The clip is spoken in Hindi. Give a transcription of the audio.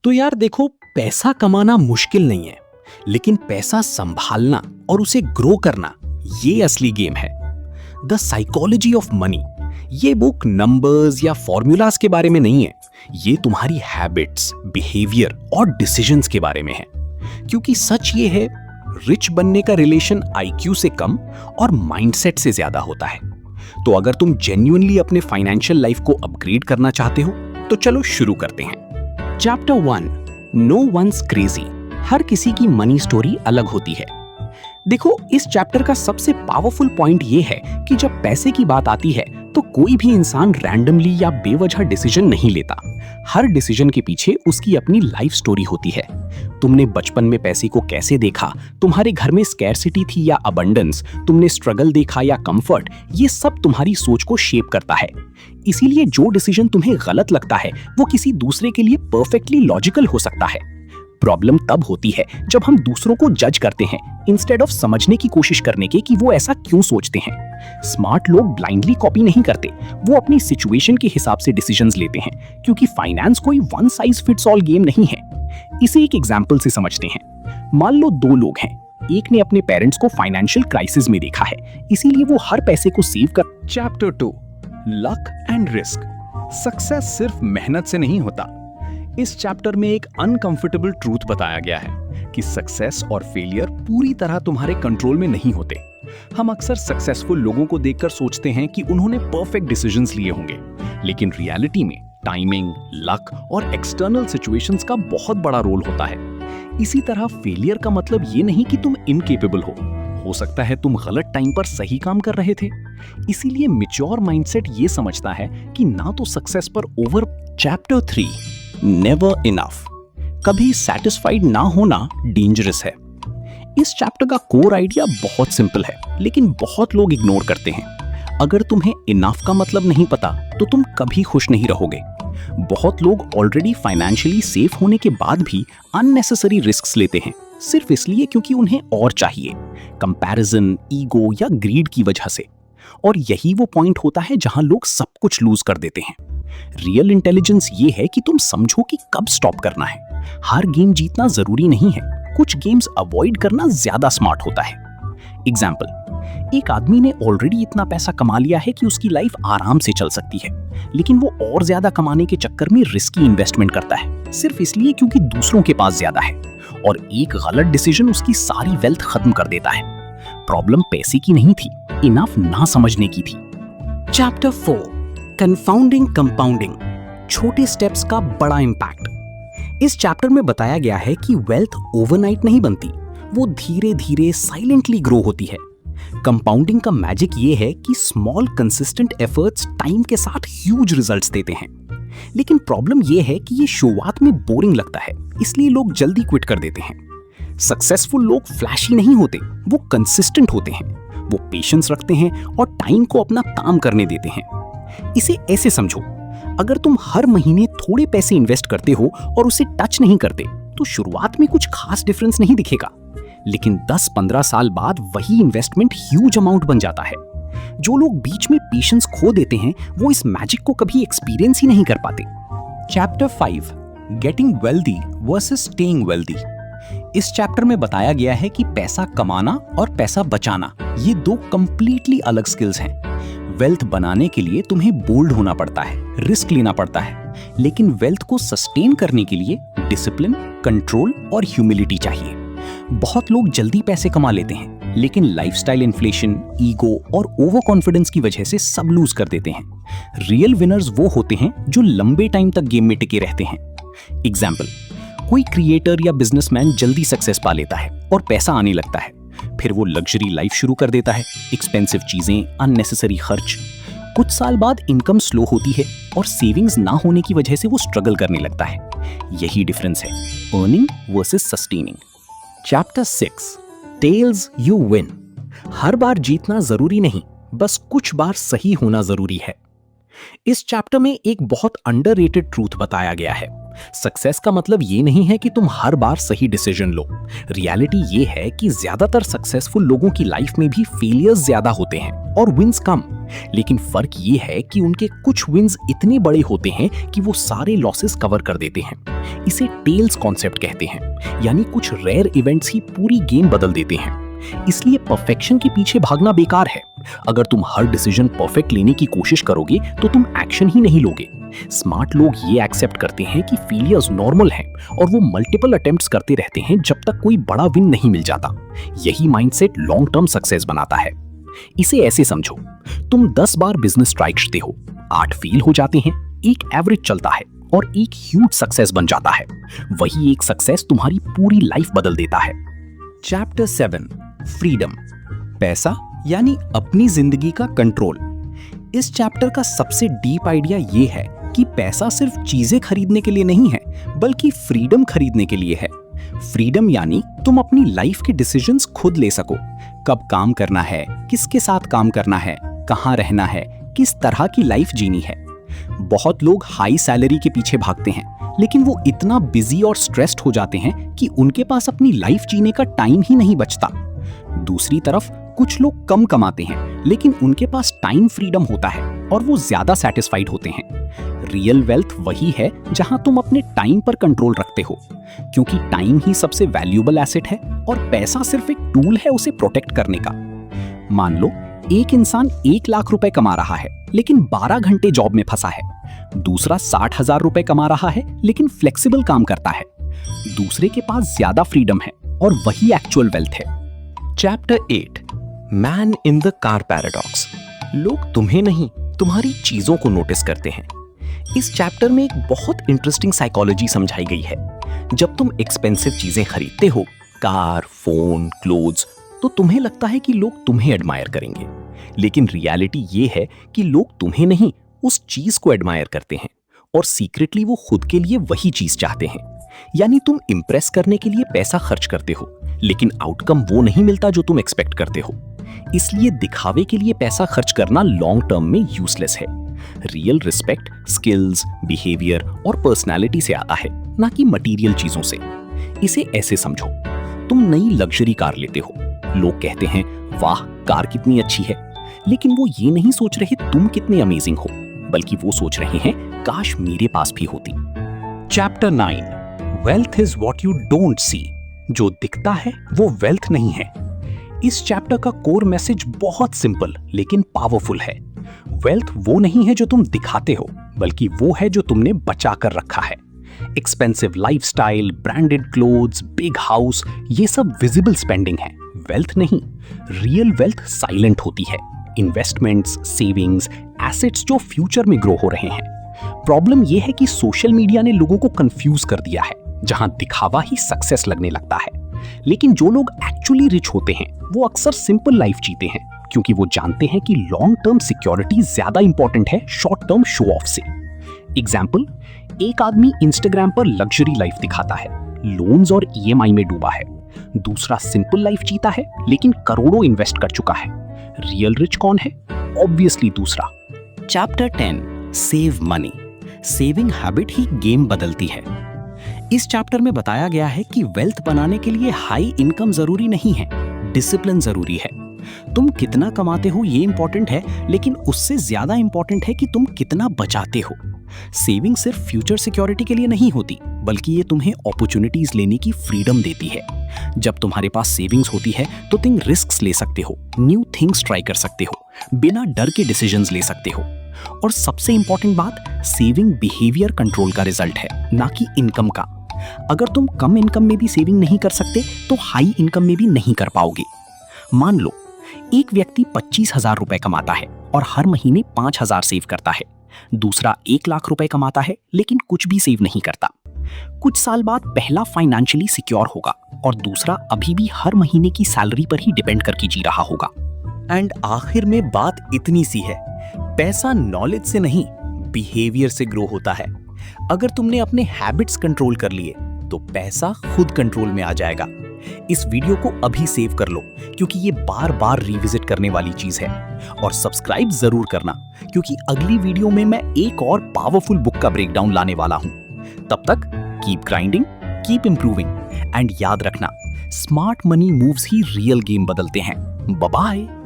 तो यार देखो, पैसा कमाना मुश्किल नहीं है, लेकिन पैसा संभालना और उसे ग्रो करना, ये असली गेम है। द साइकोलॉजी ऑफ मनी, ये बुक नंबर्स या फॉर्मूलाज के बारे में नहीं है, ये तुम्हारी हैबिट्स, बिहेवियर और डिसीजंस के बारे में है। क्योंकि सच ये है, रिच बनने का रिलेशन आईक्यू से कम और माइंडसेट से ज्यादा होता है। तो अगर तुम जेन्युइनली अपने फाइनेंशियल लाइफ को अपग्रेड करना चाहते हो, तो चलो शुरू करते हैं। Chapter 1, no one's crazy. हर किसी की मनी स्टोरी अलग होती है। देखो, इस चैप्टर का सबसे पावरफुल पॉइंट ये है कि जब पैसे की बात आती है तो कोई भी इंसान रैंडमली या बेवजह डिसीजन नहीं लेता। हर डिसीजन के पीछे उसकी अपनी लाइफ स्टोरी होती है। तुमने बचपन में पैसे को कैसे देखा, तुम्हारे घर में स्कैरसिटी थी या अबंडेंस, तुमने स्ट्रगल देखा या कंफर्ट, ये सब तुम्हारी सोच को शेप करता है। इसीलिए जो डिसीजन तुम्हें गलत लगता है वो किसी दूसरे के लिए परफेक्टली लॉजिकल हो सकता है। प्रॉब्लम तब होती है जब हम दूसरों को जज करते हैं इंस्टेड ऑफ समझने की कोशिश करने के कि वो ऐसा क्यों सोचते हैं। स्मार्ट लोग ब्लाइंडली कॉपी नहीं करते, वो अपनी सिचुएशन के हिसाब से डिसीजंस लेते हैं, क्योंकि फाइनेंस कोई one size fits all game नहीं है। इसे एक एग्जांपल से समझते हैं। मान लो दो लोग हैं, एक ने अपने पेरेंट्स को फाइनेंशियल क्राइसिस में देखा है, इसीलिए वो हर पैसे को सेव कर। Chapter 2, luck and risk. Success सिर्फ मेहनत से नहीं होता। इस चैप्टर में एक अनकंफर्टेबल ट्रूथ बताया गया है कि सक्सेस और फेलियर पूरी तरह तुम्हारे कंट्रोल में नहीं होते। हम अक्सर सक्सेसफुल लोगों को देखकर सोचते हैं कि उन्होंने परफेक्ट डिसीजंस लिए होंगे, लेकिन रियलिटी में टाइमिंग, लक और एक्सटर्नल सिचुएशंस का बहुत बड़ा रोल होता है। इसी तरह फेलियर का मतलब ये नहीं कि तुम इनकेपेबल हो सकता है तुम गलत टाइम पर सही काम कर रहे थे। इसीलिए मैच्योर माइंडसेट ये समझता है कि ना तो सक्सेस पर ओवर। Chapter 3, never enough. कभी सेटिस्फाइड ना होना डेंजरस है। इस चैप्टर का कोर आइडिया बहुत सिंपल है, लेकिन बहुत लोग इग्नोर करते हैं। अगर तुम्हें इनफ का मतलब नहीं पता तो तुम कभी खुश नहीं रहोगे। बहुत लोग ऑलरेडी फाइनेंशियली सेफ होने के बाद भी अननेसेसरी रिस्क्स लेते हैं, सिर्फ इसलिए क्योंकि उन्हें और चाहिए, कंपैरिजन, ईगो या ग्रीड की वजह से। और यही वो पॉइंट होता है जहां लोग सब कुछ लूज कर देते हैं। रियल इंटेलिजेंस ये है कि तुम समझो कि कब स्टॉप करना है। हर गेम जीतना जरूरी नहीं है, कुछ गेम्स अवॉइड करना ज्यादा स्मार्ट होता है। एग्जाम्पल, एक आदमी ने ऑलरेडी इतना पैसा कमा लिया है कि उसकी लाइफ आराम से चल सकती है, लेकिन वो और ज्यादा कमाने के चक्कर में रिस्की इन्वेस्टमेंट करता है, सिर्फ इसलिए क्योंकि दूसरों के पास ज्यादा है, और एक गलत डिसीजन उसकी सारी वेल्थ खत्म कर देता है। प्रॉब्लम पैसे की नहीं थी, इनफ ना समझने की थी। Chapter 4, confounding compounding. छोटे स्टेप्स का बड़ा इंपैक्ट। इस चैप्टर में बताया गया है कि वेल्थ ओवरनाइट नहीं बनती, वो धीरे धीरे साइलेंटली ग्रो होती है। कंपाउंडिंग का मैजिक ये है कि स्मॉल कंसिस्टेंट एफर्ट्स टाइम के साथ ह्यूज रिजल्ट्स देते हैं। लेकिन प्रॉब्लम ये है कि ये शुरुआत में बोरिंग लगता है, इसलिए लोग जल्दी क्विट कर देते हैं। सक्सेसफुल लोग फ्लैशी नहीं होते, वो कंसिस्टेंट होते हैं, वो पेशेंस रखते हैं और टाइम को अपना काम करने देते हैं। इसे ऐसे समझो, अगर तुम हर महीने थोड़े पैसे इन्वेस्ट करते हो और उसे टच नहीं करते, तो शुरुआत में कुछ खास डिफरेंस नहीं दिखेगा, लेकिन 10-15 साल बाद वही इन्वेस्टमेंट ह्यूज अमाउंट बन जाता है। जो लोग बीच में पेशेंस खो देते हैं, वो इस मैजिक को कभी एक्सपीरियंस ही नहीं कर पाते। Chapter 5, getting wealthy versus staying wealthy. इस चैप्टर में बताया गया है कि पैसा कमाना और पैसा बचाना, ये दो कंप्लीटली अलग स्किल्स हैं। वेल्थ बनाने के लिए तुम्हें बोल्ड होना पड़ता है, रिस्क लेना पड़ता है, लेकिन वेल्थ को सस्टेन करने के लिए डिसिप्लिन, कंट्रोल और ह्यूमिलिटी चाहिए। बहुत लोग जल्दी पैसे कमा लेते हैं, लेकिन लाइफस्टाइल इन्फ्लेशन, ईगो और ओवर कॉन्फिडेंस की वजह से सब लूज कर देते हैं। रियल विनर्स वो होते हैं जो लंबे टाइम तक गेम में टिके रहते हैं। एग्जाम्पल, कोई क्रिएटर या बिजनेसमैन जल्दी सक्सेस पा लेता है और पैसा आने लगता है, फिर वो लग्जरी लाइफ शुरू कर देता है, एक्सपेंसिव चीजें, अननेसेसरी खर्च। कुछ साल बाद इनकम स्लो होती है और सेविंग्स ना होने की वजह से वो स्ट्रगल करने लगता है। यही डिफरेंस है, earning versus sustaining. Chapter 6, tails you win. हर बार जीतना जरूरी नहीं, बस कुछ बार सही होना जरूरी है। इस चैप्टर में एक बहुत अंडररेटेड ट्रूथ बताया गया है सक्सेस का मतलब ये नहीं है कि तुम हर बार सही डिसीजन लो। रियलिटी ये है कि ज्यादातर सक्सेसफुल लोगों की लाइफ में भी फेलियर्स ज्यादा होते हैं और विंस कम। लेकिन फर्क ये है कि उनके कुछ विंस इतने बड़े होते हैं कि वो सारे लॉसेस कवर कर देते हैं। इसे टेल्स कॉन्सेप्ट कहते हैं, यानी कुछ रेयर इवेंट्स ही पूरी गेम बदल देते हैं। इसलिए परफेक्शन के पीछे भागना बेकार है। अगर तुम हर डिसीजन परफेक्ट लेने की कोशिश करोगे तो तुम एक्शन ही नहीं लोगे। स्मार्ट लोग ये एक्सेप्ट करते हैं कि फेलियर्स नॉर्मल हैं और वो मल्टीपल अटेम्प्ट्स करते रहते हैं जब तक कोई बड़ा विन नहीं मिल जाता। यही माइंडसेट लॉन्ग टर्म सक्सेस बनाता है। इसे ऐसे समझो, तुम 10 बार बिजनेस ट्राई करते हो, 8 फेल हो जाते हैं, एक एवरेज चलता है और एक ह्यूज सक्सेस बन जाता है। वही एक सक्सेस तुम्हारी पूरी लाइफ बदल देता है। चैप्टर 7 फ्रीडम, पैसा यानी अपनी जिंदगी का कंट्रोल। इस चैप्टर का सबसे डीप आइडिया ये है कि पैसा सिर्फ चीजें खरीदने के लिए नहीं है, बल्कि फ्रीडम खरीदने के लिए है। फ्रीडम यानी तुम अपनी लाइफ के डिसीजंस खुद ले सको। कब काम करना है, किसके साथ काम करना है, कहाँ रहना है, किस तरह की लाइफ जीनी है। बहुत लोग हाई सैलरी के पीछे भागते हैं, लेकिन वो इतना बिजी और स्ट्रेस्ड हो जाते हैं कि उनके पास अपनी लाइफ जीने का टाइम ही नहीं बचता। दूसरी तरफ कुछ लोग कम कमाते हैं, लेकिन उनके पास टाइम फ्रीडम होता है और वो ज्यादा सेटिस्फाइड होते हैं। रियल वेल्थ वही है जहां तुम अपने टाइम पर कंट्रोल रखते हो, क्योंकि टाइम ही सबसे वैल्यूएबल एसेट है और पैसा सिर्फ एक टूल है उसे प्रोटेक्ट करने का। मान लो एक इंसान 1 लाख रुपए कमा रहा है, लेकिन 12 घंटे जॉब में फंसा है। दूसरा 60,000 रुपए कमा रहा है, लेकिन फ्लेक्सिबल काम करता है। दूसरे के पास ज्यादा फ्रीडम है और वही एक्चुअल वेल्थ है। Chapter 8 man in the car paradox. लोग तुम्हें नहीं, तुम्हारी चीजों को नोटिस करते हैं। इस चैप्टर में एक बहुत इंटरेस्टिंग साइकोलॉजी समझाई गई है। जब तुम एक्सपेंसिव चीजें खरीदते हो, कार, फोन, क्लोथ्स, तो तुम्हें लगता है कि लोग तुम्हें एडमायर करेंगे। लेकिन रियलिटी ये है कि लोग तुम्हें नहीं, उस चीज को एडमायर करते हैं और सीक्रेटली वो खुद के लिए वही चीज चाहते हैं। यानी तुम इंप्रेस करने के लिए पैसा खर्च करते हो, लेकिन आउटकम वो नहीं मिलता जो तुम एक्सपेक्ट करते हो। इसलिए दिखावे के लिए पैसा खर्च करना लॉन्ग टर्म में यूजलेस है। रियल रिस्पेक्ट स्किल्स, बिहेवियर और पर्सनालिटी से आता है, ना कि मटेरियल चीजों से। इसे ऐसे समझो, तुम नई लग्जरी कार लेते हो, लोग कहते हैं वाह कार कितनी अच्छी है, लेकिन वो ये नहीं सोच रहे तुम कितने अमेजिंग हो, बल्कि वो सोच रहे हैं काश मेरे पास भी होती। Chapter 9 wealth is what you don't see. जो दिखता है वो वेल्थ नहीं है। इस चैप्टर का कोर मैसेज बहुत सिंपल लेकिन पावरफुल है। वेल्थ वो नहीं है जो तुम दिखाते हो, बल्कि वो है जो तुमने बचा कर रखा है। Expensive lifestyle, branded clothes, big house, ये सब विजिबल स्पेंडिंग है, वेल्थ नहीं। रियल वेल्थ साइलेंट होती है। इन्वेस्टमेंट्स, सेविंग्स, एसेट्स जो फ्यूचर में ग्रो हो रहे हैं। प्रॉब्लम यह है कि सोशल मीडिया ने लोगों को कंफ्यूज कर दिया है, जहां दिखावा ही सक्सेस लगने लगता है। लेकिन जो लोग एक्चुअली रिच होते हैं वो अक्सर सिंपल लाइफ जीते हैं, क्योंकि वो जानते हैं कि लॉन्ग टर्म सिक्योरिटी ज्यादा इंपॉर्टेंट है शॉर्ट टर्म शो ऑफ से। एग्जाम्पल, एक आदमी इंस्टाग्राम पर लग्जरी लाइफ दिखाता है, लोन्स और ईएमआई में डूबा है। दूसरा सिंपल लाइफ जीता है लेकिन करोड़ों इन्वेस्ट कर चुका है। रियल रिच कौन है? ऑब्वियसली दूसरा। Chapter 10 save money. Saving habit ही गेम बदलती है। इस चैप्टर में बताया गया है कि वेल्थ बनाने के लिए हाई इनकम जरूरी नहीं है, डिसिप्लिन जरूरी है। तुम कितना कमाते हो ये इंपॉर्टेंट है, लेकिन उससे ज्यादा इंपॉर्टेंट है कि तुम कितना बचाते हो। सेविंग सिर्फ फ्यूचर सिक्योरिटी के लिए नहीं होती, बल्कि ये तुम्हें अपॉर्चुनिटीज लेने की फ्रीडम देती है। जब तुम्हारे पास सेविंग्स होती है तो तुम रिस्क्स ले सकते हो, न्यू थिंग्स ट्राई कर सकते हो, बिना डर के डिसीजंस ले सकते हो। और सबसे इंपॉर्टेंट बात, सेविंग बिहेवियर कंट्रोल का रिजल्ट है, ना कि इनकम का। अगर तुम कम इनकम में भी सेविंग नहीं कर सकते तो हाई इनकम में भी नहीं कर पाओगे। मान लो एक व्यक्ति 25,000 रुपए कमाता है और हर महीने 5,000 सेव करता है। दूसरा 1 लाख रुपए कमाता है लेकिन कुछ भी सेव नहीं करता। कुछ साल बाद पहला फाइनेंशियली सिक्योर होगा और दूसरा अभी भी हर महीने की सैलरी पर ही डिपेंड करके जी रहा होगा। एंड आखिर में बात इतनी सी है, पैसा नॉलेज से नहीं बिहेवियर से ग्रो होता है। अगर तुमने अपने हैबिट्स कंट्रोल कर लिए तो पैसा खुद कंट्रोल में आ जाएगा। इस वीडियो को अभी सेव कर लो, क्योंकि ये बार बार रिविजिट करने वाली चीज है। और सब्सक्राइब जरूर करना, क्योंकि अगली वीडियो में मैं एक और पावरफुल बुक का ब्रेकडाउन लाने वाला हूं। तब तक keep grinding, keep improving and याद रखना, स्मार्ट मनी मूव्स ही रियल गेम बदलते हैं। Bye bye.